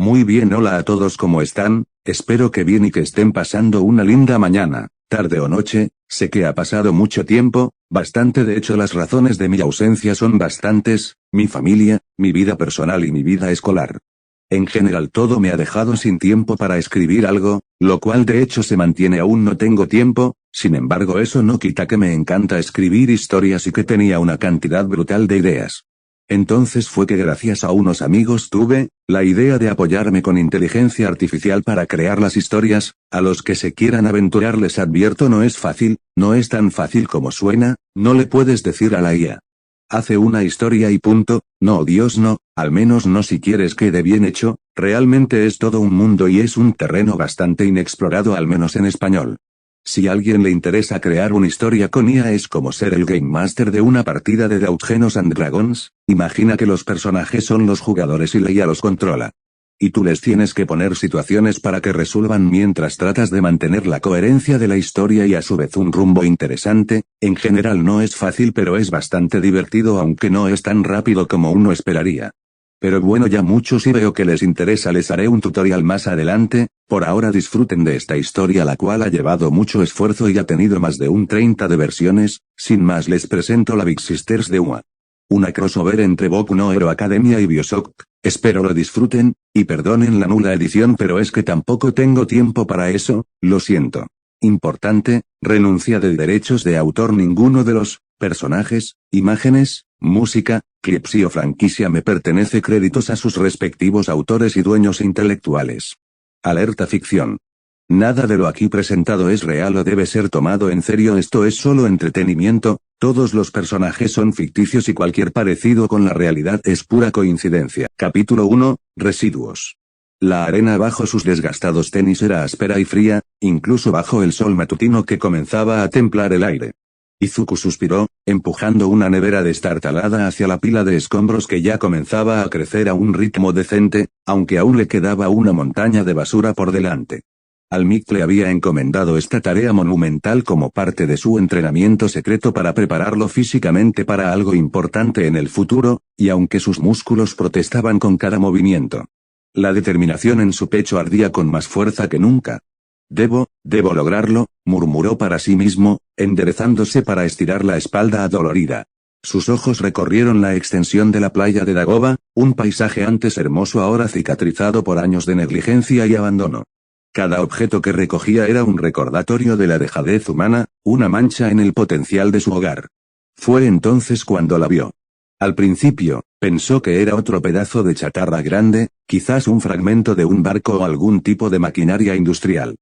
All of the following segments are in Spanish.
Muy bien, hola a todos, ¿cómo están? Espero que bien y que estén pasando una linda mañana, tarde o noche. Sé que ha pasado mucho tiempo, bastante, de hecho las razones de mi ausencia son bastantes: mi familia, mi vida personal y mi vida escolar. En general todo me ha dejado sin tiempo para escribir algo, lo cual de hecho se mantiene, aún no tengo tiempo. Sin embargo, eso no quita que me encanta escribir historias y que tenía una cantidad brutal de ideas. Entonces fue que gracias a unos amigos tuve la idea de apoyarme con inteligencia artificial para crear las historias. A los que se quieran aventurar les advierto, no es fácil, no es tan fácil como suena. No le puedes decir a la IA: hace una historia y punto. No, Dios, no, al menos no si quieres quede bien hecho. Realmente es todo un mundo y es un terreno bastante inexplorado, al menos en español. Si a alguien le interesa crear una historia con IA, es como ser el Game Master de una partida de Dungeons and Dragons. Imagina que los personajes son los jugadores y la IA los controla. Y tú les tienes que poner situaciones para que resuelvan mientras tratas de mantener la coherencia de la historia y a su vez un rumbo interesante. En general no es fácil, pero es bastante divertido, aunque no es tan rápido como uno esperaría. Pero bueno, ya muchos y veo que les interesa, les haré un tutorial más adelante. Por ahora disfruten de esta historia, la cual ha llevado mucho esfuerzo y ha tenido más de un 30 de versiones. Sin más, les presento la Big Sisters de UA. Una crossover entre Boku no Hero Academia y BioShock. Espero lo disfruten, y perdonen la nula edición, pero es que tampoco tengo tiempo para eso, lo siento. Importante: renuncia de derechos de autor. Ninguno de los personajes, imágenes, música, clips o franquicia me pertenece. Créditos a sus respectivos autores y dueños intelectuales. Alerta: ficción. Nada de lo aquí presentado es real o debe ser tomado en serio, esto es solo entretenimiento. Todos los personajes son ficticios y cualquier parecido con la realidad es pura coincidencia. Capítulo 1, Residuos. La arena bajo sus desgastados tenis era áspera y fría, incluso bajo el sol matutino que comenzaba a templar el aire. Izuku suspiró, empujando una nevera destartalada hacia la pila de escombros que ya comenzaba a crecer a un ritmo decente, aunque aún le quedaba una montaña de basura por delante. Al Mick le había encomendado esta tarea monumental como parte de su entrenamiento secreto para prepararlo físicamente para algo importante en el futuro, y aunque sus músculos protestaban con cada movimiento, la determinación en su pecho ardía con más fuerza que nunca. Debo lograrlo, murmuró para sí mismo, enderezándose para estirar la espalda adolorida. Sus ojos recorrieron la extensión de la playa de Dagoba, un paisaje antes hermoso ahora cicatrizado por años de negligencia y abandono. Cada objeto que recogía era un recordatorio de la dejadez humana, una mancha en el potencial de su hogar. Fue entonces cuando la vio. Al principio, pensó que era otro pedazo de chatarra grande, quizás un fragmento de un barco o algún tipo de maquinaria industrial.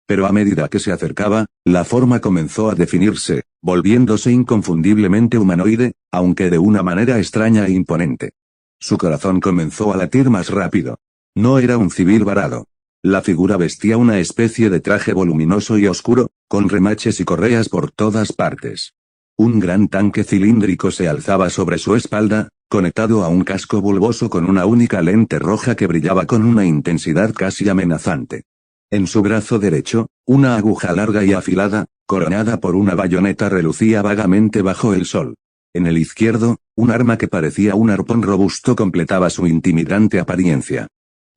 Pero a medida que se acercaba, la forma comenzó a definirse, volviéndose inconfundiblemente humanoide, aunque de una manera extraña e imponente. Su corazón comenzó a latir más rápido. No era un civil varado. La figura vestía una especie de traje voluminoso y oscuro, con remaches y correas por todas partes. Un gran tanque cilíndrico se alzaba sobre su espalda, conectado a un casco bulboso con una única lente roja que brillaba con una intensidad casi amenazante. En su brazo derecho, una aguja larga y afilada, coronada por una bayoneta, relucía vagamente bajo el sol. En el izquierdo, un arma que parecía un arpón robusto completaba su intimidante apariencia.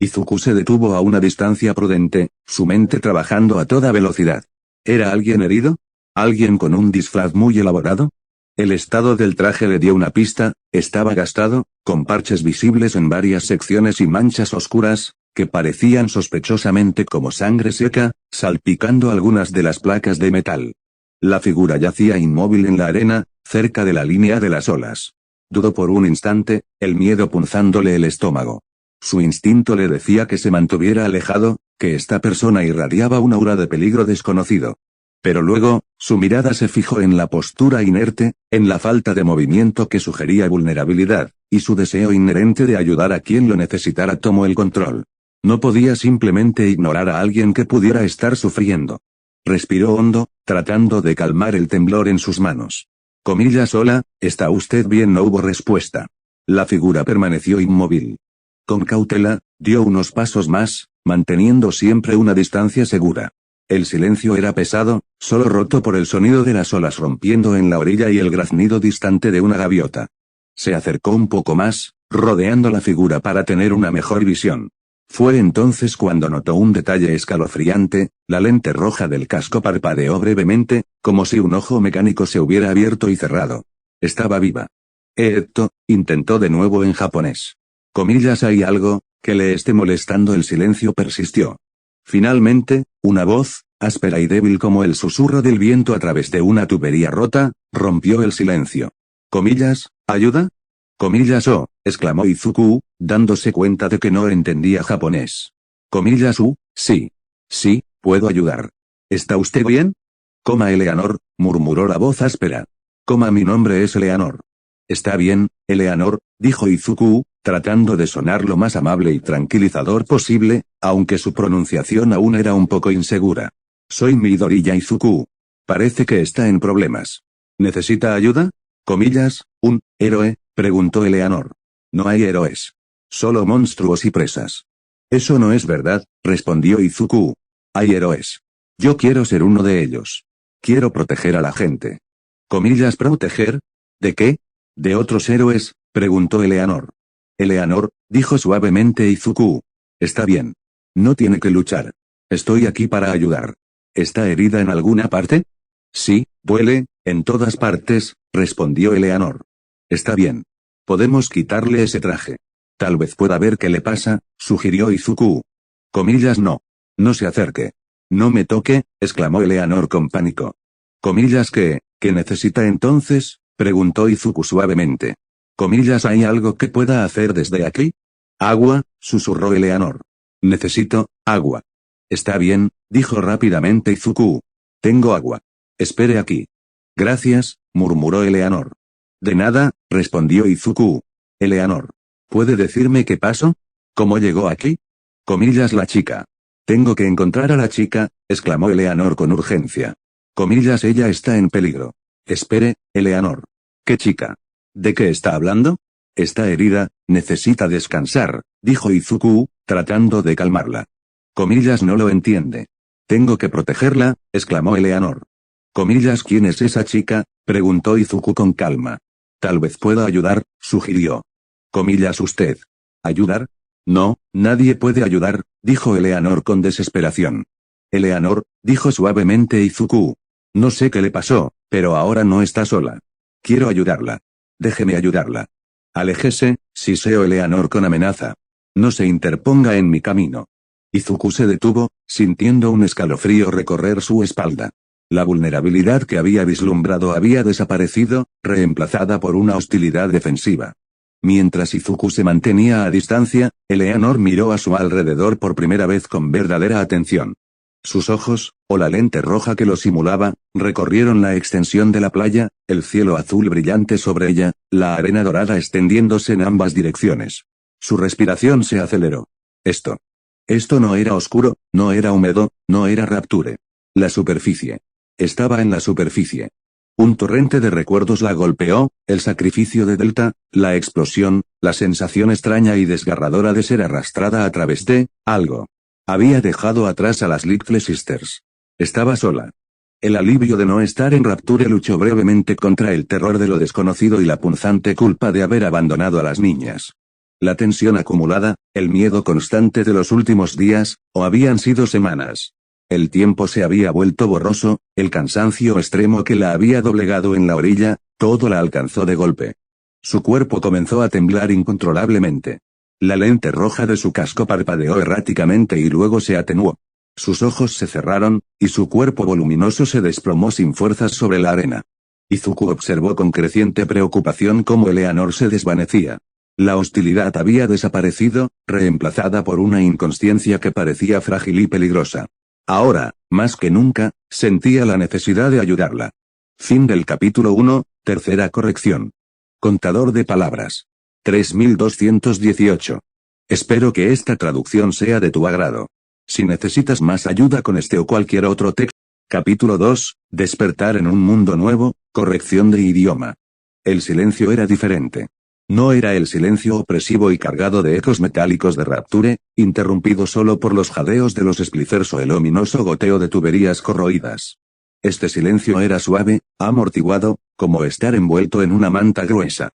Izuku se detuvo a una distancia prudente, su mente trabajando a toda velocidad. ¿Era alguien herido? ¿Alguien con un disfraz muy elaborado? El estado del traje le dio una pista: estaba gastado, con parches visibles en varias secciones y manchas oscuras, que parecían sospechosamente como sangre seca, salpicando algunas de las placas de metal. La figura yacía inmóvil en la arena, cerca de la línea de las olas. Dudó por un instante, el miedo punzándole el estómago. Su instinto le decía que se mantuviera alejado, que esta persona irradiaba un aura de peligro desconocido. Pero luego, su mirada se fijó en la postura inerte, en la falta de movimiento que sugería vulnerabilidad, y su deseo inherente de ayudar a quien lo necesitara tomó el control. No podía simplemente ignorar a alguien que pudiera estar sufriendo. Respiró hondo, tratando de calmar el temblor en sus manos. Hola, ¿está usted bien? No hubo respuesta. La figura permaneció inmóvil. Con cautela, dio unos pasos más, manteniendo siempre una distancia segura. El silencio era pesado, solo roto por el sonido de las olas rompiendo en la orilla y el graznido distante de una gaviota. Se acercó un poco más, rodeando la figura para tener una mejor visión. Fue entonces cuando notó un detalle escalofriante: la lente roja del casco parpadeó brevemente, como si un ojo mecánico se hubiera abierto y cerrado. Estaba viva. Intentó de nuevo en japonés. Comillas, ¿hay algo que le esté molestando? El silencio persistió. Finalmente, una voz, áspera y débil como el susurro del viento a través de una tubería rota, rompió el silencio. Comillas, ¿ayuda? Comillas, oh, exclamó Izuku, dándose cuenta de que no entendía japonés. Comillas, sí. Sí, puedo ayudar. ¿Está usted bien? Eleanor, murmuró la voz áspera. Mi nombre es Eleanor. Está bien, Eleanor, dijo Izuku, tratando de sonar lo más amable y tranquilizador posible, aunque su pronunciación aún era un poco insegura. Soy Midoriya Izuku. Parece que está en problemas. ¿Necesita ayuda? Comillas, ¿un héroe? Preguntó Eleanor. No hay héroes. Solo monstruos y presas. Eso no es verdad, respondió Izuku. Hay héroes. Yo quiero ser uno de ellos. Quiero proteger a la gente. Comillas, ¿proteger? ¿De qué? ¿De otros héroes? Preguntó Eleanor. Eleanor, dijo suavemente Izuku. Está bien. No tiene que luchar. Estoy aquí para ayudar. ¿Está herida en alguna parte? Sí, duele, en todas partes, respondió Eleanor. Está bien. Podemos quitarle ese traje. Tal vez pueda ver qué le pasa, sugirió Izuku. Comillas, no. No se acerque. No me toque, exclamó Eleanor con pánico. Comillas, ¿qué necesita entonces? Preguntó Izuku suavemente. Comillas, ¿hay algo que pueda hacer desde aquí? Agua, susurró Eleanor. Necesito agua. Está bien, dijo rápidamente Izuku. Tengo agua. Espere aquí. Gracias, murmuró Eleanor. De nada, respondió Izuku. Eleanor. ¿Puede decirme qué pasó? ¿Cómo llegó aquí? Comillas, la chica. Tengo que encontrar a la chica, exclamó Eleanor con urgencia. Comillas, ella está en peligro. Espere, Eleanor. ¿Qué chica? ¿De qué está hablando? Está herida, necesita descansar, dijo Izuku, tratando de calmarla. Comillas, no lo entiende. Tengo que protegerla, exclamó Eleanor. Comillas, ¿quién es esa chica? Preguntó Izuku con calma. Tal vez pueda ayudar, sugirió. Comillas, ¿usted? ¿Ayudar? No, nadie puede ayudar, dijo Eleanor con desesperación. Eleanor, dijo suavemente Izuku. No sé qué le pasó, pero ahora no está sola. Quiero ayudarla. Déjeme ayudarla. Aléjese, siseo Eleanor con amenaza. No se interponga en mi camino. Izuku se detuvo, sintiendo un escalofrío recorrer su espalda. La vulnerabilidad que había vislumbrado había desaparecido, reemplazada por una hostilidad defensiva. Mientras Izuku se mantenía a distancia, Eleanor miró a su alrededor por primera vez con verdadera atención. Sus ojos, o la lente roja que lo simulaba, recorrieron la extensión de la playa, el cielo azul brillante sobre ella, la arena dorada extendiéndose en ambas direcciones. Su respiración se aceleró. Esto no era oscuro, no era húmedo, no era Rapture. La superficie. Estaba en la superficie. Un torrente de recuerdos la golpeó: el sacrificio de Delta, la explosión, la sensación extraña y desgarradora de ser arrastrada a través de algo. Había dejado atrás a las Little Sisters. Estaba sola. El alivio de no estar en Rapture luchó brevemente contra el terror de lo desconocido y la punzante culpa de haber abandonado a las niñas. La tensión acumulada, el miedo constante de los últimos días, o habían sido semanas. El tiempo se había vuelto borroso, el cansancio extremo que la había doblegado en la orilla, todo la alcanzó de golpe. Su cuerpo comenzó a temblar incontrolablemente. La lente roja de su casco parpadeó erráticamente y luego se atenuó. Sus ojos se cerraron, y su cuerpo voluminoso se desplomó sin fuerzas sobre la arena. Izuku observó con creciente preocupación cómo Eleanor se desvanecía. La hostilidad había desaparecido, reemplazada por una inconsciencia que parecía frágil y peligrosa. Ahora, más que nunca, sentía la necesidad de ayudarla. Fin del capítulo 1, tercera corrección. Contador de palabras. 3218. Espero que esta traducción sea de tu agrado. Si necesitas más ayuda con este o cualquier otro texto. Capítulo 2, despertar en un mundo nuevo, corrección de idioma. El silencio era diferente. No era el silencio opresivo y cargado de ecos metálicos de Rapture, interrumpido solo por los jadeos de los Splicers o el ominoso goteo de tuberías corroídas. Este silencio era suave, amortiguado, como estar envuelto en una manta gruesa.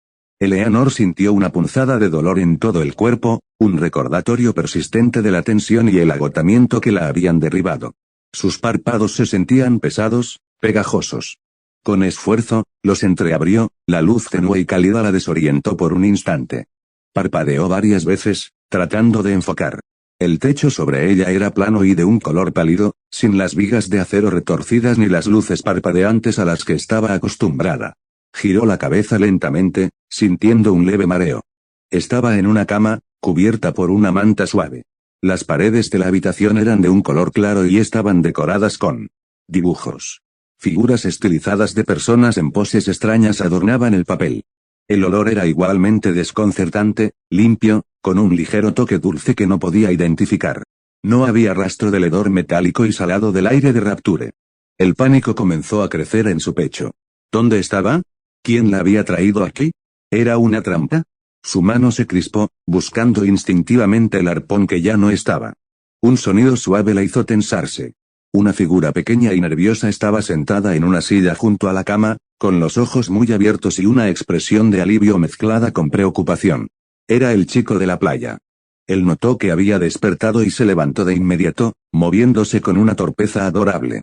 Eleanor sintió una punzada de dolor en todo el cuerpo, un recordatorio persistente de la tensión y el agotamiento que la habían derribado. Sus párpados se sentían pesados, pegajosos. Con esfuerzo, los entreabrió, la luz tenue y cálida la desorientó por un instante. Parpadeó varias veces, tratando de enfocar. El techo sobre ella era plano y de un color pálido, sin las vigas de acero retorcidas ni las luces parpadeantes a las que estaba acostumbrada. Giró la cabeza lentamente, sintiendo un leve mareo. Estaba en una cama, cubierta por una manta suave. Las paredes de la habitación eran de un color claro y estaban decoradas con dibujos. Figuras estilizadas de personas en poses extrañas adornaban el papel. El olor era igualmente desconcertante, limpio, con un ligero toque dulce que no podía identificar. No había rastro del hedor metálico y salado del aire de Rapture. El pánico comenzó a crecer en su pecho. ¿Dónde estaba? ¿Quién la había traído aquí? ¿Era una trampa? Su mano se crispó, buscando instintivamente el arpón que ya no estaba. Un sonido suave la hizo tensarse. Una figura pequeña y nerviosa estaba sentada en una silla junto a la cama, con los ojos muy abiertos y una expresión de alivio mezclada con preocupación. Era el chico de la playa. Él notó que había despertado y se levantó de inmediato, moviéndose con una torpeza adorable.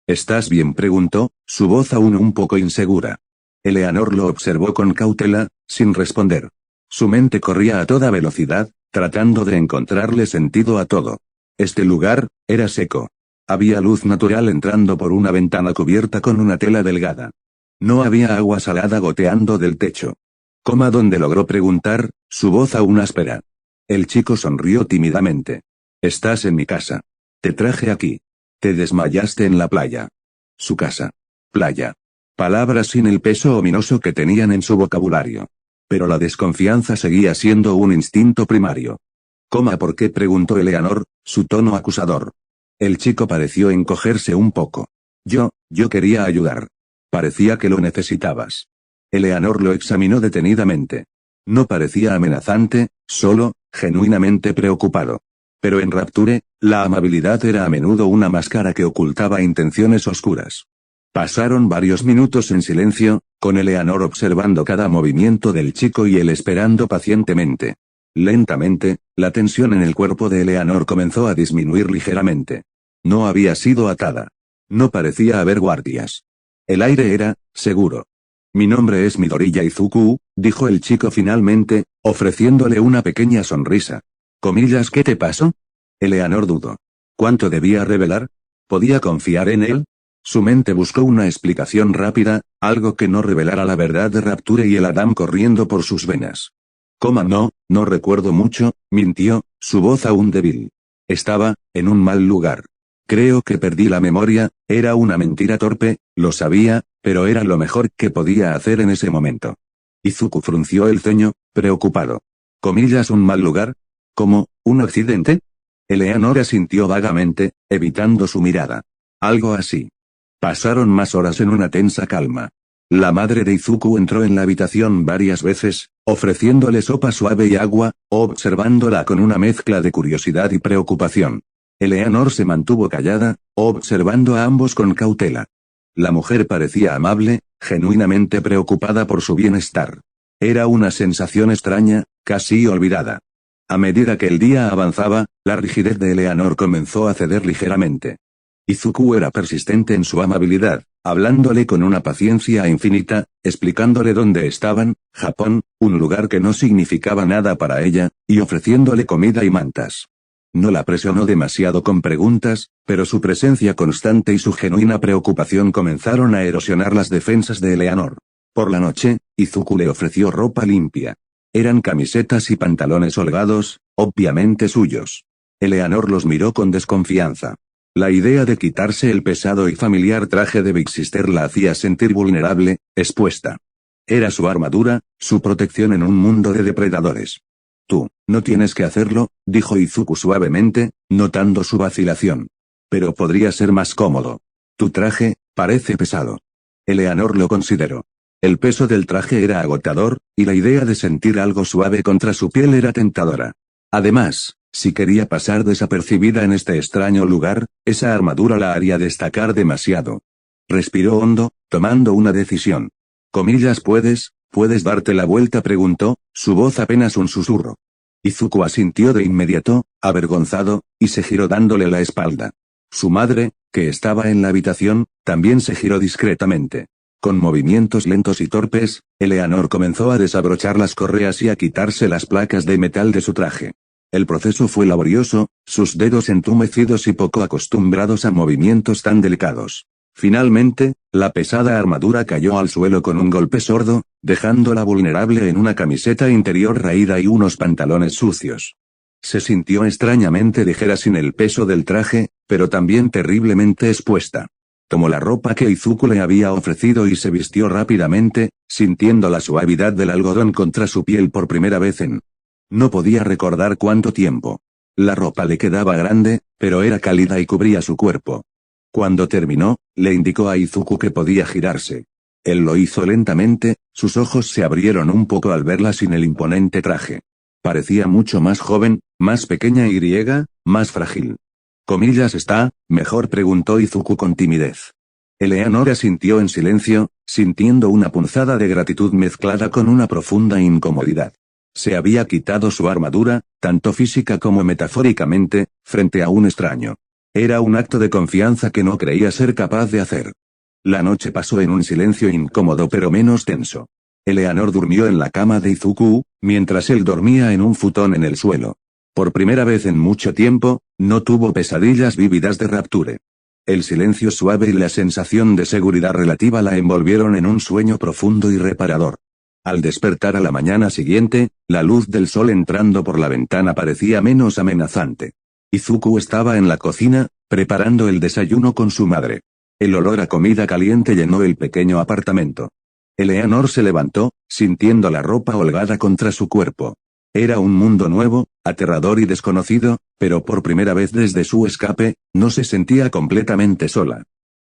¿Estás bien?, preguntó, su voz aún un poco insegura. Eleanor lo observó con cautela, sin responder. Su mente corría a toda velocidad, tratando de encontrarle sentido a todo. Este lugar era seco. Había luz natural entrando por una ventana cubierta con una tela delgada. No había agua salada goteando del techo. ¿Dónde logró preguntar, su voz aún áspera? El chico sonrió tímidamente. Estás en mi casa. Te traje aquí. Te desmayaste en la playa. Su casa. Playa. Palabras sin el peso ominoso que tenían en su vocabulario. Pero la desconfianza seguía siendo un instinto primario. ¿Por qué?, preguntó Eleanor, su tono acusador. El chico pareció encogerse un poco. Yo quería ayudar. Parecía que lo necesitabas. Eleanor lo examinó detenidamente. No parecía amenazante, solo, genuinamente preocupado. Pero en Rapture, la amabilidad era a menudo una máscara que ocultaba intenciones oscuras. Pasaron varios minutos en silencio, con Eleanor observando cada movimiento del chico y él esperando pacientemente. Lentamente, la tensión en el cuerpo de Eleanor comenzó a disminuir ligeramente. No había sido atada. No parecía haber guardias. El aire era seguro. Mi nombre es Midoriya Izuku, dijo el chico finalmente, ofreciéndole una pequeña sonrisa. ¿Qué te pasó? Eleanor dudó. ¿Cuánto debía revelar? ¿Podía confiar en él? Su mente buscó una explicación rápida, algo que no revelara la verdad de Rapture y el Adam corriendo por sus venas. No recuerdo mucho, mintió, su voz aún débil. Estaba en un mal lugar. Creo que perdí la memoria, era una mentira torpe, lo sabía, pero era lo mejor que podía hacer en ese momento. Izuku frunció el ceño, preocupado. ¿Un mal lugar? ¿Como, un accidente? Eleanor asintió vagamente, evitando su mirada. Algo así. Pasaron más horas en una tensa calma. La madre de Izuku entró en la habitación varias veces, ofreciéndole sopa suave y agua, observándola con una mezcla de curiosidad y preocupación. Eleanor se mantuvo callada, observando a ambos con cautela. La mujer parecía amable, genuinamente preocupada por su bienestar. Era una sensación extraña, casi olvidada. A medida que el día avanzaba, la rigidez de Eleanor comenzó a ceder ligeramente. Izuku era persistente en su amabilidad, hablándole con una paciencia infinita, explicándole dónde estaban, Japón, un lugar que no significaba nada para ella, y ofreciéndole comida y mantas. No la presionó demasiado con preguntas, pero su presencia constante y su genuina preocupación comenzaron a erosionar las defensas de Eleanor. Por la noche, Izuku le ofreció ropa limpia. Eran camisetas y pantalones holgados, obviamente suyos. Eleanor los miró con desconfianza. La idea de quitarse el pesado y familiar traje de Big Sister la hacía sentir vulnerable, expuesta. Era su armadura, su protección en un mundo de depredadores. Tú, no tienes que hacerlo, dijo Izuku suavemente, notando su vacilación. Pero podría ser más cómodo. Tu traje, parece pesado. Eleanor lo consideró. El peso del traje era agotador, y la idea de sentir algo suave contra su piel era tentadora. Además, si quería pasar desapercibida en este extraño lugar, esa armadura la haría destacar demasiado. Respiró hondo, tomando una decisión. ¿Puedes darte la vuelta?, preguntó, su voz apenas un susurro. Izuku asintió de inmediato, avergonzado, y se giró dándole la espalda. Su madre, que estaba en la habitación, también se giró discretamente. Con movimientos lentos y torpes, Eleanor comenzó a desabrochar las correas y a quitarse las placas de metal de su traje. El proceso fue laborioso, sus dedos entumecidos y poco acostumbrados a movimientos tan delicados. Finalmente, la pesada armadura cayó al suelo con un golpe sordo, dejándola vulnerable en una camiseta interior raída y unos pantalones sucios. Se sintió extrañamente ligera sin el peso del traje, pero también terriblemente expuesta. Tomó la ropa que Izuku le había ofrecido y se vistió rápidamente, sintiendo la suavidad del algodón contra su piel por primera vez en... No podía recordar cuánto tiempo. La ropa le quedaba grande, pero era cálida y cubría su cuerpo. Cuando terminó, le indicó a Izuku que podía girarse. Él lo hizo lentamente, sus ojos se abrieron un poco al verla sin el imponente traje. Parecía mucho más joven, más pequeña y más frágil. —¿Comillas está mejor?, preguntó Izuku con timidez. Eleanor asintió en silencio, sintiendo una punzada de gratitud mezclada con una profunda incomodidad. Se había quitado su armadura, tanto física como metafóricamente, frente a un extraño. Era un acto de confianza que no creía ser capaz de hacer. La noche pasó en un silencio incómodo pero menos tenso. Eleanor durmió en la cama de Izuku, mientras él dormía en un futón en el suelo. Por primera vez en mucho tiempo, no tuvo pesadillas vívidas de Rapture. El silencio suave y la sensación de seguridad relativa la envolvieron en un sueño profundo y reparador. Al despertar a la mañana siguiente, la luz del sol entrando por la ventana parecía menos amenazante. Izuku estaba en la cocina, preparando el desayuno con su madre. El olor a comida caliente llenó el pequeño apartamento. Eleanor se levantó, sintiendo la ropa holgada contra su cuerpo. Era un mundo nuevo, aterrador y desconocido, pero por primera vez desde su escape, no se sentía completamente sola.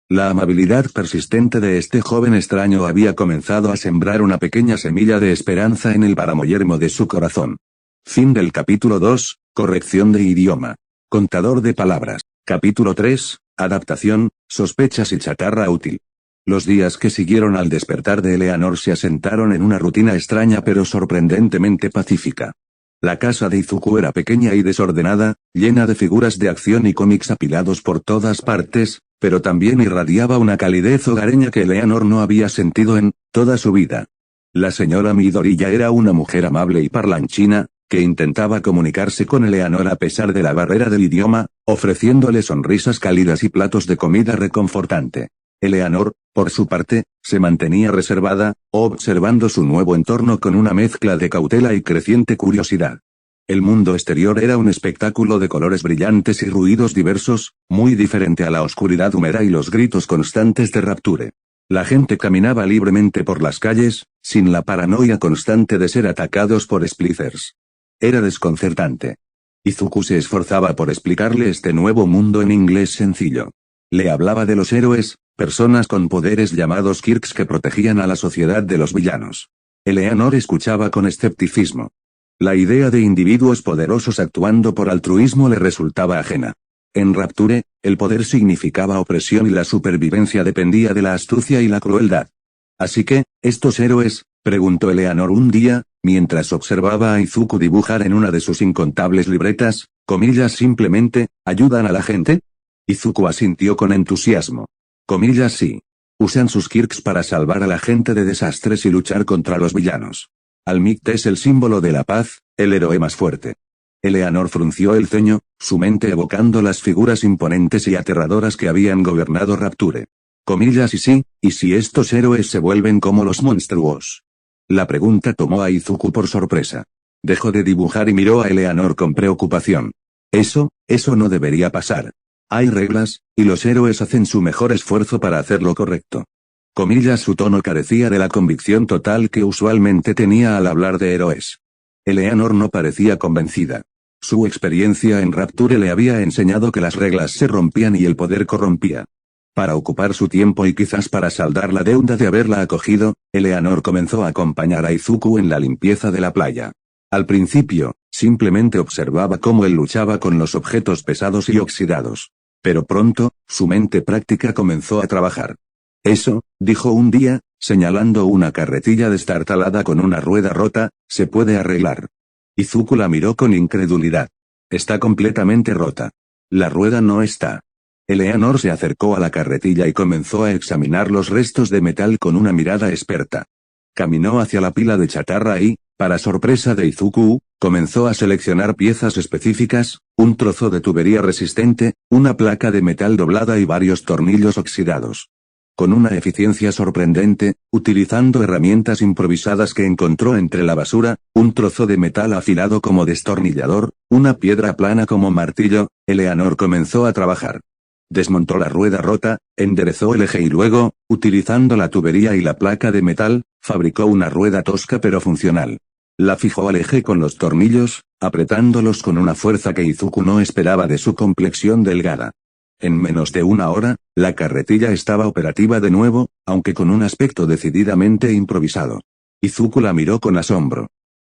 La amabilidad persistente de este joven extraño había comenzado a sembrar una pequeña semilla de esperanza en el páramo yermo de su corazón. Fin del capítulo 2, corrección de idioma. Contador de palabras. Capítulo 3, adaptación, sospechas y chatarra útil. Los días que siguieron al despertar de Eleanor se asentaron en una rutina extraña pero sorprendentemente pacífica. La casa de Izuku era pequeña y desordenada, llena de figuras de acción y cómics apilados por todas partes, pero también irradiaba una calidez hogareña que Eleanor no había sentido en toda su vida. La señora Midoriya era una mujer amable y parlanchina, que intentaba comunicarse con Eleanor a pesar de la barrera del idioma, ofreciéndole sonrisas cálidas y platos de comida reconfortante. Eleanor, por su parte, se mantenía reservada, observando su nuevo entorno con una mezcla de cautela y creciente curiosidad. El mundo exterior era un espectáculo de colores brillantes y ruidos diversos, muy diferente a la oscuridad húmeda y los gritos constantes de Rapture. La gente caminaba libremente por las calles, sin la paranoia constante de ser atacados por Splicers. Era desconcertante. Izuku se esforzaba por explicarle este nuevo mundo en inglés sencillo. Le hablaba de los héroes, personas con poderes llamados Kirks que protegían a la sociedad de los villanos. Eleanor escuchaba con escepticismo. La idea de individuos poderosos actuando por altruismo le resultaba ajena. En Rapture, el poder significaba opresión y la supervivencia dependía de la astucia y la crueldad. Así que, ¿estos héroes?, preguntó Eleanor un día, mientras observaba a Izuku dibujar en una de sus incontables libretas, comillas simplemente, ¿ayudan a la gente? Izuku asintió con entusiasmo. Comillas sí. Usan sus Kirks para salvar a la gente de desastres y luchar contra los villanos. Almict es el símbolo de la paz, el héroe más fuerte. Eleanor frunció el ceño, su mente evocando las figuras imponentes y aterradoras que habían gobernado Rapture. Comillas y sí, ¿y si estos héroes se vuelven como los monstruos? La pregunta tomó a Izuku por sorpresa. Dejó de dibujar y miró a Eleanor con preocupación. Eso no debería pasar. Hay reglas, y los héroes hacen su mejor esfuerzo para hacer lo correcto. Comillas, su tono carecía de la convicción total que usualmente tenía al hablar de héroes. Eleanor no parecía convencida. Su experiencia en Rapture le había enseñado que las reglas se rompían y el poder corrompía. Para ocupar su tiempo y quizás para saldar la deuda de haberla acogido, Eleanor comenzó a acompañar a Izuku en la limpieza de la playa. Al principio, simplemente observaba cómo él luchaba con los objetos pesados y oxidados. Pero pronto, su mente práctica comenzó a trabajar. Eso, dijo un día, señalando una carretilla destartalada con una rueda rota. «Se puede arreglar». Izuku la miró con incredulidad. «Está completamente rota. La rueda no está». Eleanor se acercó a la carretilla y comenzó a examinar los restos de metal con una mirada experta. Caminó hacia la pila de chatarra y, para sorpresa de Izuku, comenzó a seleccionar piezas específicas, un trozo de tubería resistente, una placa de metal doblada y varios tornillos oxidados. Con una eficiencia sorprendente, utilizando herramientas improvisadas que encontró entre la basura, un trozo de metal afilado como destornillador, una piedra plana como martillo, Eleanor comenzó a trabajar. Desmontó la rueda rota, enderezó el eje y luego, utilizando la tubería y la placa de metal, fabricó una rueda tosca pero funcional. La fijó al eje con los tornillos, apretándolos con una fuerza que Izuku no esperaba de su complexión delgada. En menos de una hora, la carretilla estaba operativa de nuevo, aunque con un aspecto decididamente improvisado. Izuku la miró con asombro.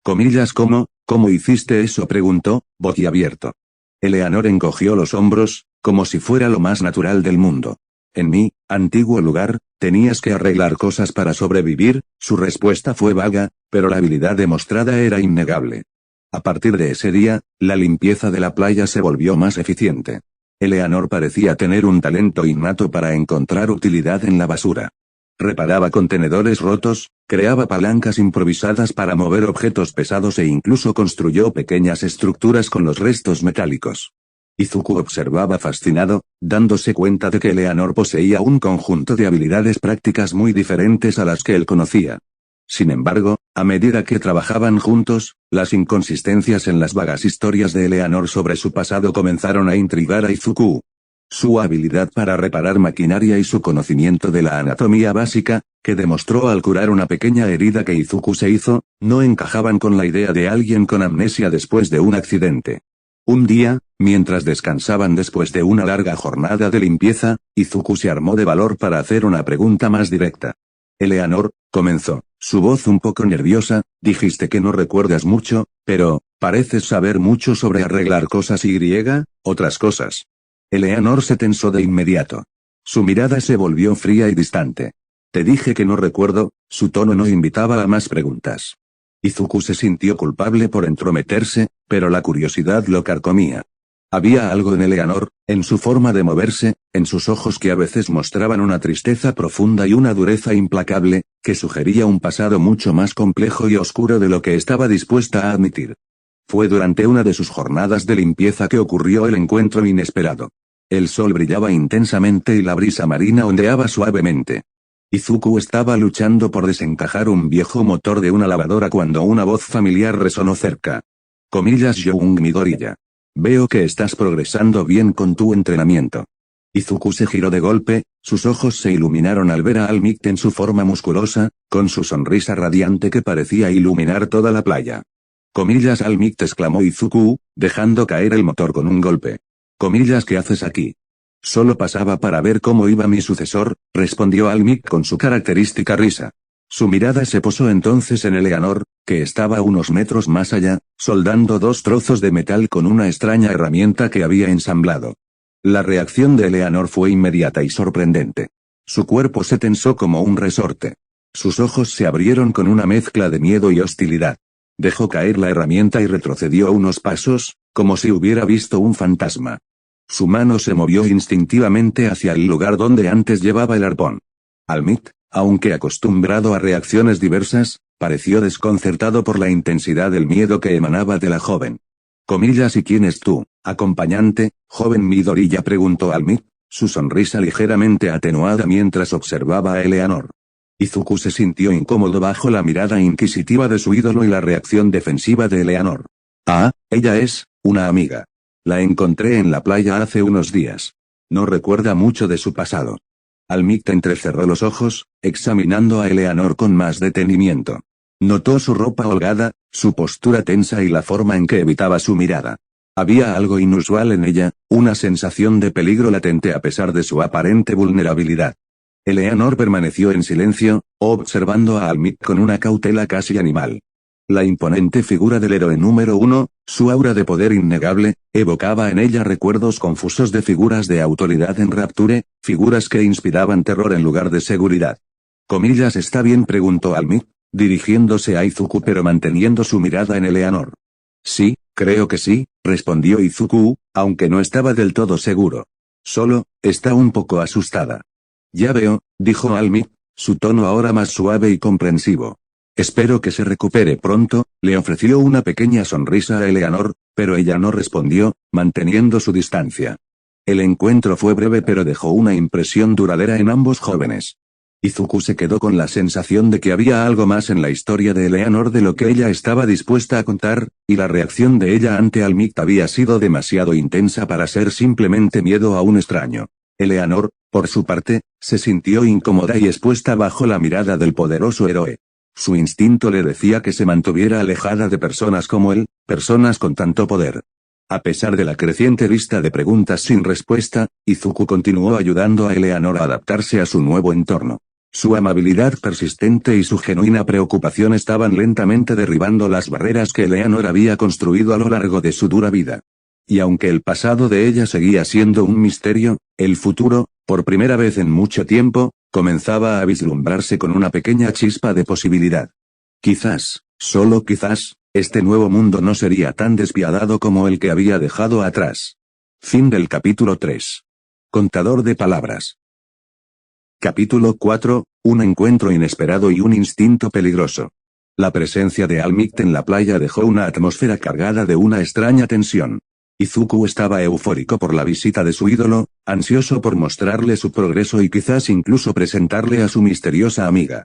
¿Cómo hiciste eso?, preguntó, boquiabierto. Eleanor encogió los hombros, como si fuera lo más natural del mundo. En mi antiguo lugar, tenías que arreglar cosas para sobrevivir. Su respuesta fue vaga, pero la habilidad demostrada era innegable. A partir de ese día, la limpieza de la playa se volvió más eficiente. Eleanor parecía tener un talento innato para encontrar utilidad en la basura. Reparaba contenedores rotos, creaba palancas improvisadas para mover objetos pesados e incluso construyó pequeñas estructuras con los restos metálicos. Izuku observaba fascinado, dándose cuenta de que Eleanor poseía un conjunto de habilidades prácticas muy diferentes a las que él conocía. Sin embargo, a medida que trabajaban juntos, las inconsistencias en las vagas historias de Eleanor sobre su pasado comenzaron a intrigar a Izuku. Su habilidad para reparar maquinaria y su conocimiento de la anatomía básica, que demostró al curar una pequeña herida que Izuku se hizo, no encajaban con la idea de alguien con amnesia después de un accidente. Un día, mientras descansaban después de una larga jornada de limpieza, Izuku se armó de valor para hacer una pregunta más directa. Eleanor, comenzó, su voz un poco nerviosa, dijiste que no recuerdas mucho, pero, pareces saber mucho sobre arreglar cosas y otras cosas. Eleanor se tensó de inmediato. Su mirada se volvió fría y distante. Te dije que no recuerdo, su tono no invitaba a más preguntas. Izuku se sintió culpable por entrometerse, pero la curiosidad lo carcomía. Había algo en Eleanor, en su forma de moverse, en sus ojos que a veces mostraban una tristeza profunda y una dureza implacable, que sugería un pasado mucho más complejo y oscuro de lo que estaba dispuesta a admitir. Fue durante una de sus jornadas de limpieza que ocurrió el encuentro inesperado. El sol brillaba intensamente y la brisa marina ondeaba suavemente. Izuku estaba luchando por desencajar un viejo motor de una lavadora cuando una voz familiar resonó cerca. Young Midoriya. Veo que estás progresando bien con tu entrenamiento. Izuku se giró de golpe, sus ojos se iluminaron al ver a All-Might en su forma musculosa, con su sonrisa radiante que parecía iluminar toda la playa. All-Might, exclamó Izuku, dejando caer el motor con un golpe. ¿Qué haces aquí? Solo pasaba para ver cómo iba mi sucesor, respondió All-Might con su característica risa. Su mirada se posó entonces en Eleanor, que estaba unos metros más allá, soldando dos trozos de metal con una extraña herramienta que había ensamblado. La reacción de Eleanor fue inmediata y sorprendente. Su cuerpo se tensó como un resorte. Sus ojos se abrieron con una mezcla de miedo y hostilidad. Dejó caer la herramienta y retrocedió unos pasos, como si hubiera visto un fantasma. Su mano se movió instintivamente hacia el lugar donde antes llevaba el arpón. All-Might, aunque acostumbrado a reacciones diversas, pareció desconcertado por la intensidad del miedo que emanaba de la joven. ¿Y quién es tú, acompañante, joven Midoriya?, preguntó All-Might, su sonrisa ligeramente atenuada mientras observaba a Eleanor. Izuku se sintió incómodo bajo la mirada inquisitiva de su ídolo y la reacción defensiva de Eleanor. Ah, ella es una amiga. La encontré en la playa hace unos días. No recuerda mucho de su pasado. All-Might entrecerró los ojos, examinando a Eleanor con más detenimiento. Notó su ropa holgada, su postura tensa y la forma en que evitaba su mirada. Había algo inusual en ella, una sensación de peligro latente a pesar de su aparente vulnerabilidad. Eleanor permaneció en silencio, observando a All-Might con una cautela casi animal. La imponente figura del héroe número 1, su aura de poder innegable, evocaba en ella recuerdos confusos de figuras de autoridad en Rapture, figuras que inspiraban terror en lugar de seguridad. Comillas, ¿está bien?, preguntó Almik, dirigiéndose a Izuku pero manteniendo su mirada en Eleanor. Sí, creo que sí, respondió Izuku, aunque no estaba del todo seguro. Solo, está un poco asustada. Ya veo, dijo Almik, su tono ahora más suave y comprensivo. Espero que se recupere pronto, le ofreció una pequeña sonrisa a Eleanor, pero ella no respondió, manteniendo su distancia. El encuentro fue breve pero dejó una impresión duradera en ambos jóvenes. Izuku se quedó con la sensación de que había algo más en la historia de Eleanor de lo que ella estaba dispuesta a contar, y la reacción de ella ante Almik había sido demasiado intensa para ser simplemente miedo a un extraño. Eleanor, por su parte, se sintió incómoda y expuesta bajo la mirada del poderoso héroe. Su instinto le decía que se mantuviera alejada de personas como él, personas con tanto poder. A pesar de la creciente lista de preguntas sin respuesta, Izuku continuó ayudando a Eleanor a adaptarse a su nuevo entorno. Su amabilidad persistente y su genuina preocupación estaban lentamente derribando las barreras que Eleanor había construido a lo largo de su dura vida. Y aunque el pasado de ella seguía siendo un misterio, el futuro, por primera vez en mucho tiempo, comenzaba a vislumbrarse con una pequeña chispa de posibilidad. Quizás, solo quizás, este nuevo mundo no sería tan despiadado como el que había dejado atrás. Fin del capítulo 3. Contador de palabras. Capítulo 4, un encuentro inesperado y un instinto peligroso. La presencia de Almik en la playa dejó una atmósfera cargada de una extraña tensión. Izuku estaba eufórico por la visita de su ídolo, ansioso por mostrarle su progreso y quizás incluso presentarle a su misteriosa amiga.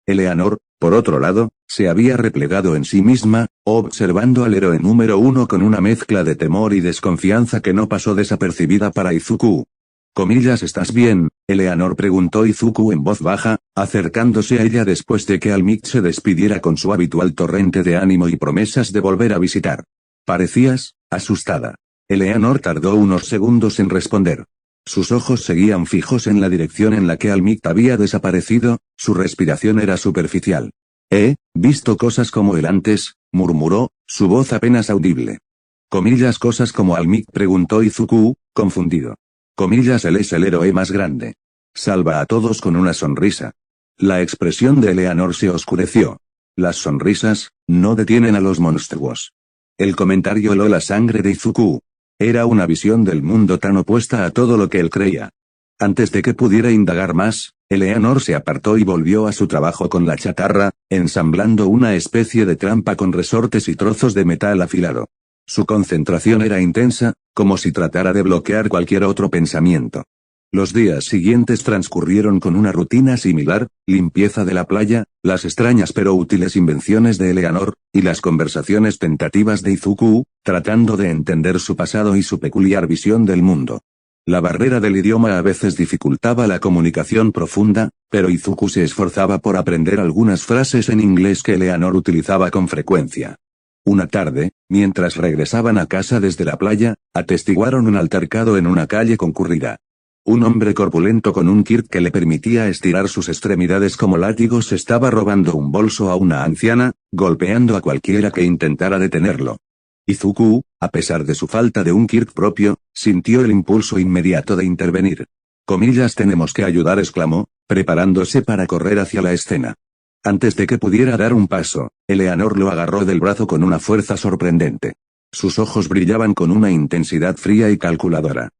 Eleanor, por otro lado, se había replegado en sí misma, observando al héroe número 1 con una mezcla de temor y desconfianza que no pasó desapercibida para Izuku. Comillas, ¿estás bien?, Eleanor preguntó Izuku en voz baja, acercándose a ella después de que Almik se despidiera con su habitual torrente de ánimo y promesas de volver a visitar. Parecías asustada. Eleanor tardó unos segundos en responder. Sus ojos seguían fijos en la dirección en la que Almik había desaparecido, su respiración era superficial. He visto cosas como él antes, murmuró, su voz apenas audible. Comillas, cosas como Almik, preguntó Izuku, confundido. Comillas, él es el héroe más grande. Salva a todos con una sonrisa. La expresión de Eleanor se oscureció. Las sonrisas no detienen a los monstruos. El comentario heló la sangre de Izuku. Era una visión del mundo tan opuesta a todo lo que él creía. Antes de que pudiera indagar más, Eleanor se apartó y volvió a su trabajo con la chatarra, ensamblando una especie de trampa con resortes y trozos de metal afilado. Su concentración era intensa, como si tratara de bloquear cualquier otro pensamiento. Los días siguientes transcurrieron con una rutina similar, limpieza de la playa, las extrañas pero útiles invenciones de Eleanor, y las conversaciones tentativas de Izuku, tratando de entender su pasado y su peculiar visión del mundo. La barrera del idioma a veces dificultaba la comunicación profunda, pero Izuku se esforzaba por aprender algunas frases en inglés que Eleanor utilizaba con frecuencia. Una tarde, mientras regresaban a casa desde la playa, atestiguaron un altercado en una calle concurrida. Un hombre corpulento con un kirt que le permitía estirar sus extremidades como látigos estaba robando un bolso a una anciana, golpeando a cualquiera que intentara detenerlo. Izuku, a pesar de su falta de un kirt propio, sintió el impulso inmediato de intervenir. Comillas, tenemos que ayudar, exclamó, preparándose para correr hacia la escena. Antes de que pudiera dar un paso, Eleanor lo agarró del brazo con una fuerza sorprendente. Sus ojos brillaban con una intensidad fría y calculadora.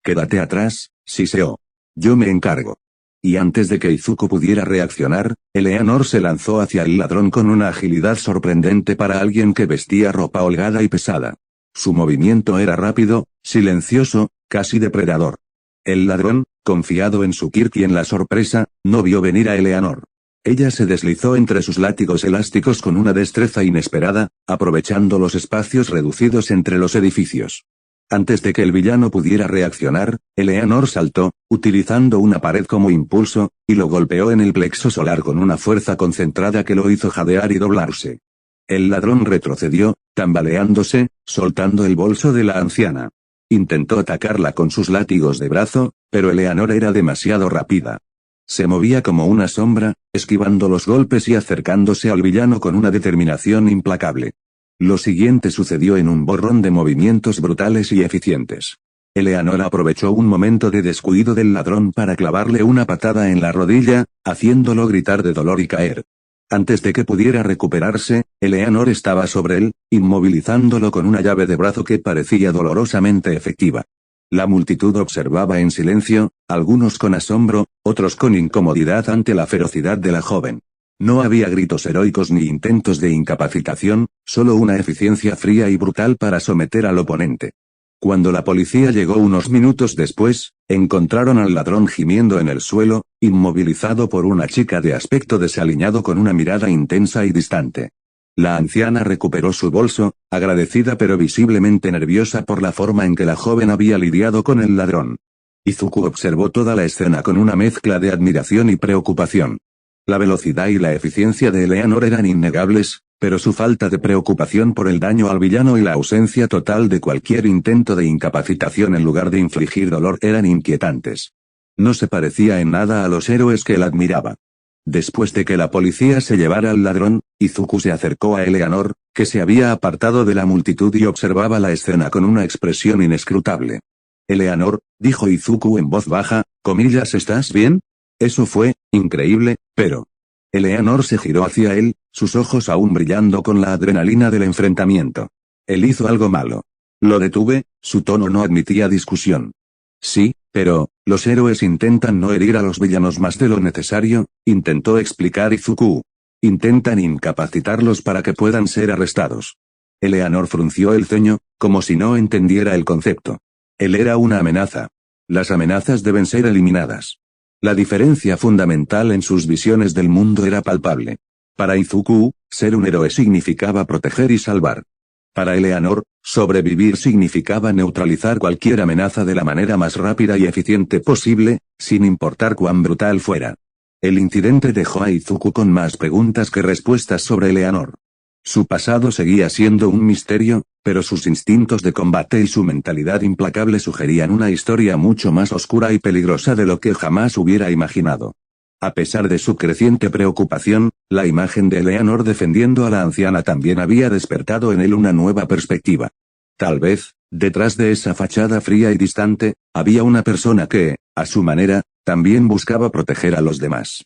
Quédate atrás, siseó. Yo me encargo. Y antes de que Izuku pudiera reaccionar, Eleanor se lanzó hacia el ladrón con una agilidad sorprendente para alguien que vestía ropa holgada y pesada. Su movimiento era rápido, silencioso, casi depredador. El ladrón, confiado en su kirt y en la sorpresa, no vio venir a Eleanor. Ella se deslizó entre sus látigos elásticos con una destreza inesperada, aprovechando los espacios reducidos entre los edificios. Antes de que el villano pudiera reaccionar, Eleanor saltó, utilizando una pared como impulso, y lo golpeó en el plexo solar con una fuerza concentrada que lo hizo jadear y doblarse. El ladrón retrocedió, tambaleándose, soltando el bolso de la anciana. Intentó atacarla con sus látigos de brazo, pero Eleanor era demasiado rápida. Se movía como una sombra, esquivando los golpes y acercándose al villano con una determinación implacable. Lo siguiente sucedió en un borrón de movimientos brutales y eficientes. Eleanor aprovechó un momento de descuido del ladrón para clavarle una patada en la rodilla, haciéndolo gritar de dolor y caer. Antes de que pudiera recuperarse, Eleanor estaba sobre él, inmovilizándolo con una llave de brazo que parecía dolorosamente efectiva. La multitud observaba en silencio, algunos con asombro, otros con incomodidad ante la ferocidad de la joven. No había gritos heroicos ni intentos de incapacitación, solo una eficiencia fría y brutal para someter al oponente. Cuando la policía llegó unos minutos después, encontraron al ladrón gimiendo en el suelo, inmovilizado por una chica de aspecto desaliñado con una mirada intensa y distante. La anciana recuperó su bolso, agradecida pero visiblemente nerviosa por la forma en que la joven había lidiado con el ladrón. Izuku observó toda la escena con una mezcla de admiración y preocupación. La velocidad y la eficiencia de Eleanor eran innegables, pero su falta de preocupación por el daño al villano y la ausencia total de cualquier intento de incapacitación en lugar de infligir dolor eran inquietantes. No se parecía en nada a los héroes que él admiraba. Después de que la policía se llevara al ladrón, Izuku se acercó a Eleanor, que se había apartado de la multitud y observaba la escena con una expresión inescrutable. Eleanor, dijo Izuku en voz baja, ¿estás bien? Eso fue increíble, pero... Eleanor se giró hacia él, sus ojos aún brillando con la adrenalina del enfrentamiento. Él hizo algo malo. Lo detuve, su tono no admitía discusión. Sí, pero, los héroes intentan no herir a los villanos más de lo necesario, intentó explicar Izuku. Intentan incapacitarlos para que puedan ser arrestados. Eleanor frunció el ceño, como si no entendiera el concepto. Él era una amenaza. Las amenazas deben ser eliminadas. La diferencia fundamental en sus visiones del mundo era palpable. Para Izuku, ser un héroe significaba proteger y salvar. Para Eleanor, sobrevivir significaba neutralizar cualquier amenaza de la manera más rápida y eficiente posible, sin importar cuán brutal fuera. El incidente dejó a Izuku con más preguntas que respuestas sobre Eleanor. Su pasado seguía siendo un misterio, pero sus instintos de combate y su mentalidad implacable sugerían una historia mucho más oscura y peligrosa de lo que jamás hubiera imaginado. A pesar de su creciente preocupación, la imagen de Eleanor defendiendo a la anciana también había despertado en él una nueva perspectiva. Tal vez, detrás de esa fachada fría y distante, había una persona que, a su manera, también buscaba proteger a los demás.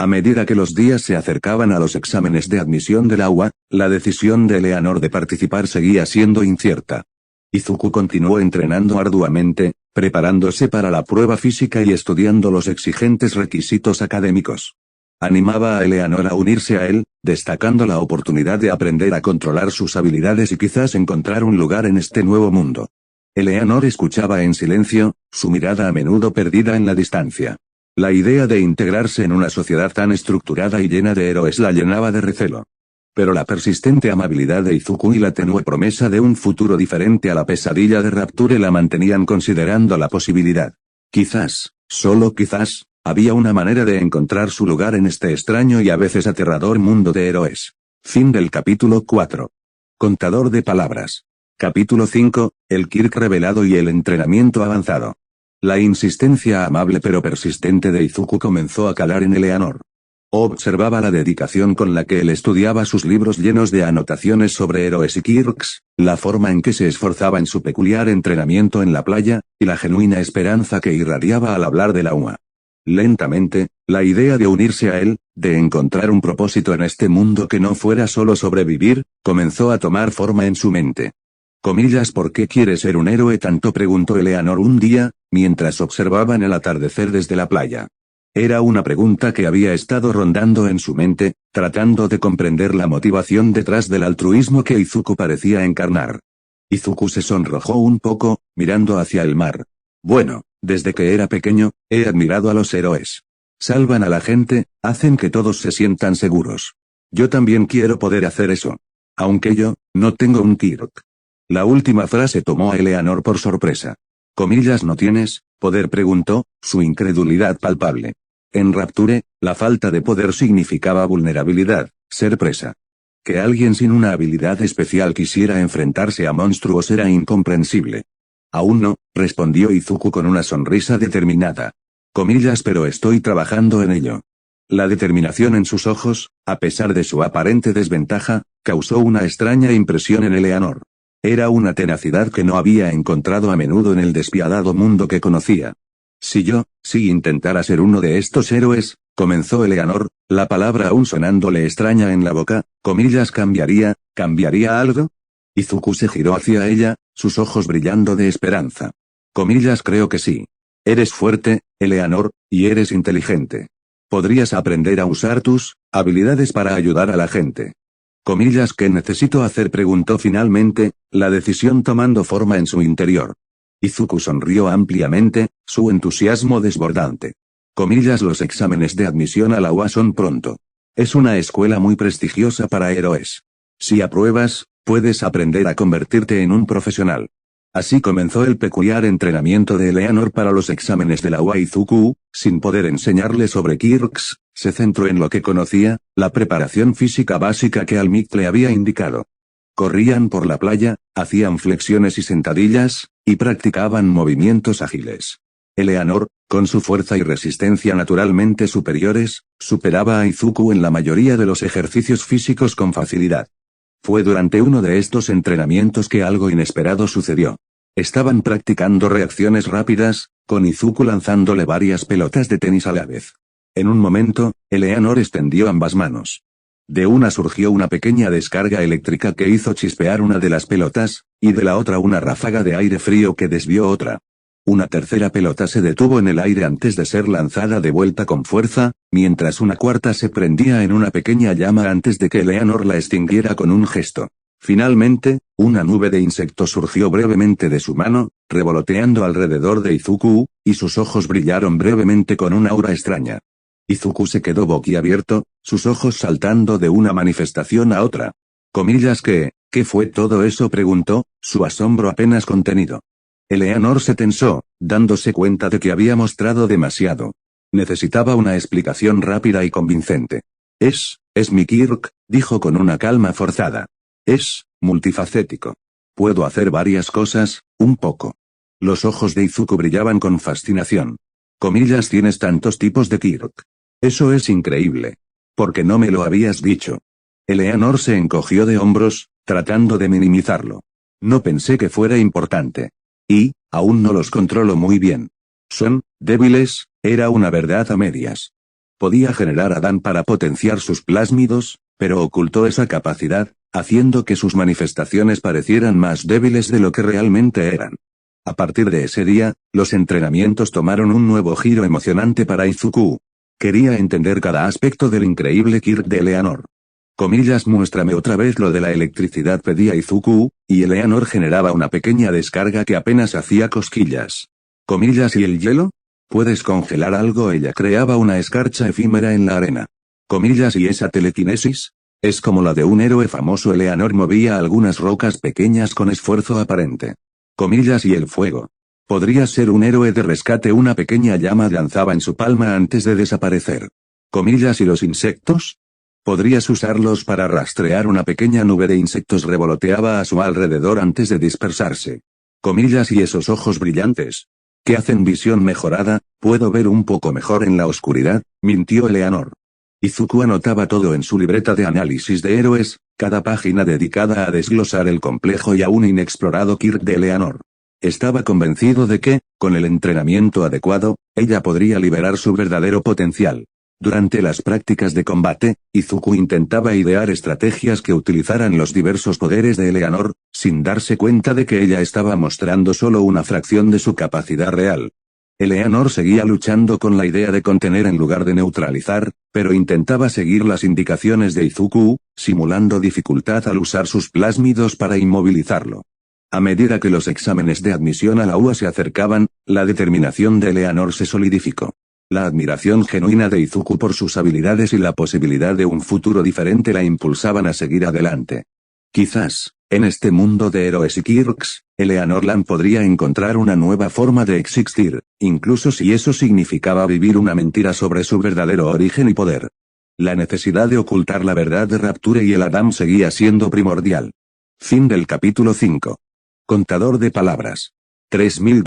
A medida que los días se acercaban a los exámenes de admisión del agua, la decisión de Eleanor de participar seguía siendo incierta. Izuku continuó entrenando arduamente, preparándose para la prueba física y estudiando los exigentes requisitos académicos. Animaba a Eleanor a unirse a él, destacando la oportunidad de aprender a controlar sus habilidades y quizás encontrar un lugar en este nuevo mundo. Eleanor escuchaba en silencio, su mirada a menudo perdida en la distancia. La idea de integrarse en una sociedad tan estructurada y llena de héroes la llenaba de recelo. Pero la persistente amabilidad de Izuku y la tenue promesa de un futuro diferente a la pesadilla de Rapture la mantenían considerando la posibilidad. Quizás, solo quizás, había una manera de encontrar su lugar en este extraño y a veces aterrador mundo de héroes. Fin del capítulo 4. Contador de palabras. Capítulo 5, el Kirk revelado y el entrenamiento avanzado. La insistencia amable pero persistente de Izuku comenzó a calar en Eleanor. Observaba la dedicación con la que él estudiaba sus libros llenos de anotaciones sobre héroes y Kirks, la forma en que se esforzaba en su peculiar entrenamiento en la playa, y la genuina esperanza que irradiaba al hablar de la UA. Lentamente, la idea de unirse a él, de encontrar un propósito en este mundo que no fuera solo sobrevivir, comenzó a tomar forma en su mente. ¿Por qué quieres ser un héroe tanto?, preguntó Eleanor un día, mientras observaban el atardecer desde la playa. Era una pregunta que había estado rondando en su mente, tratando de comprender la motivación detrás del altruismo que Izuku parecía encarnar. Izuku se sonrojó un poco, mirando hacia el mar. Bueno, desde que era pequeño, he admirado a los héroes. Salvan a la gente, hacen que todos se sientan seguros. Yo también quiero poder hacer eso. Aunque yo, no tengo un Kirk. La última frase tomó a Eleanor por sorpresa. ¿No tienes poder?, preguntó, su incredulidad palpable. En Rapture, la falta de poder significaba vulnerabilidad, ser presa. Que alguien sin una habilidad especial quisiera enfrentarse a monstruos era incomprensible. Aún no, respondió Izuku con una sonrisa determinada. Pero estoy trabajando en ello. La determinación en sus ojos, a pesar de su aparente desventaja, causó una extraña impresión en Eleanor. Era una tenacidad que no había encontrado a menudo en el despiadado mundo que conocía. Si intentara ser uno de estos héroes, comenzó Eleanor, la palabra aún sonándole extraña en la boca, ¿cambiaría algo? Izuku se giró hacia ella, sus ojos brillando de esperanza. Creo que sí. Eres fuerte, Eleanor, y eres inteligente. Podrías aprender a usar tus habilidades para ayudar a la gente. ¿Qué necesito hacer? Preguntó finalmente, la decisión tomando forma en su interior. Izuku sonrió ampliamente, su entusiasmo desbordante. Los exámenes de admisión a la UA son pronto. Es una escuela muy prestigiosa para héroes. Si apruebas, puedes aprender a convertirte en un profesional. Así comenzó el peculiar entrenamiento de Eleanor para los exámenes de la UA. Izuku, sin poder enseñarle sobre Kirks, se centró en lo que conocía, la preparación física básica que Almik le había indicado. Corrían por la playa, hacían flexiones y sentadillas, y practicaban movimientos ágiles. Eleanor, con su fuerza y resistencia naturalmente superiores, superaba a Izuku en la mayoría de los ejercicios físicos con facilidad. Fue durante uno de estos entrenamientos que algo inesperado sucedió. Estaban practicando reacciones rápidas, con Izuku lanzándole varias pelotas de tenis a la vez. En un momento, Eleanor extendió ambas manos. De una surgió una pequeña descarga eléctrica que hizo chispear una de las pelotas, y de la otra una ráfaga de aire frío que desvió otra. Una tercera pelota se detuvo en el aire antes de ser lanzada de vuelta con fuerza, mientras una cuarta se prendía en una pequeña llama antes de que Eleanor la extinguiera con un gesto. Finalmente, una nube de insectos surgió brevemente de su mano, revoloteando alrededor de Izuku, y sus ojos brillaron brevemente con una aura extraña. Izuku se quedó boquiabierto, sus ojos saltando de una manifestación a otra. ¿Qué fue todo eso? Preguntó, su asombro apenas contenido. Eleanor se tensó, dándose cuenta de que había mostrado demasiado. Necesitaba una explicación rápida y convincente. Es mi Kirk, dijo con una calma forzada. Es multifacético. Puedo hacer varias cosas, un poco. Los ojos de Izuku brillaban con fascinación. Tienes tantos tipos de Kirk. Eso es increíble. ¿Por qué no me lo habías dicho? Eleanor se encogió de hombros, tratando de minimizarlo. No pensé que fuera importante. Y, aún no los controlo muy bien. Son débiles, era una verdad a medias. Podía generar a Dan para potenciar sus plásmidos, pero ocultó esa capacidad, haciendo que sus manifestaciones parecieran más débiles de lo que realmente eran. A partir de ese día, los entrenamientos tomaron un nuevo giro emocionante para Izuku. Quería entender cada aspecto del increíble Kirk de Eleanor. Muéstrame otra vez lo de la electricidad, pedía Izuku, y Eleanor generaba una pequeña descarga que apenas hacía cosquillas. ¿Y el hielo? ¿Puedes congelar algo? Ella creaba una escarcha efímera en la arena. ¿Y esa telequinesis? Es como la de un héroe famoso. Eleanor movía algunas rocas pequeñas con esfuerzo aparente. ¿Y el fuego? Podría ser un héroe de rescate. Una pequeña llama danzaba en su palma antes de desaparecer. ¿Y los insectos? Podrías usarlos para rastrear. Una pequeña nube de insectos revoloteaba a su alrededor antes de dispersarse. ¿Y esos ojos brillantes? ¿Que hacen visión mejorada? Puedo ver un poco mejor en la oscuridad, mintió Eleanor. Izuku anotaba todo en su libreta de análisis de héroes, cada página dedicada a desglosar el complejo y aún inexplorado Kirk de Eleanor. Estaba convencido de que, con el entrenamiento adecuado, ella podría liberar su verdadero potencial. Durante las prácticas de combate, Izuku intentaba idear estrategias que utilizaran los diversos poderes de Eleanor, sin darse cuenta de que ella estaba mostrando solo una fracción de su capacidad real. Eleanor seguía luchando con la idea de contener en lugar de neutralizar, pero intentaba seguir las indicaciones de Izuku, simulando dificultad al usar sus plásmidos para inmovilizarlo. A medida que los exámenes de admisión a la UA se acercaban, la determinación de Eleanor se solidificó. La admiración genuina de Izuku por sus habilidades y la posibilidad de un futuro diferente la impulsaban a seguir adelante. Quizás, en este mundo de héroes y Kirks, Eleanor Lam podría encontrar una nueva forma de existir, incluso si eso significaba vivir una mentira sobre su verdadero origen y poder. La necesidad de ocultar la verdad de Rapture y el Adam seguía siendo primordial. Fin del capítulo 5. Contador de palabras. 3000.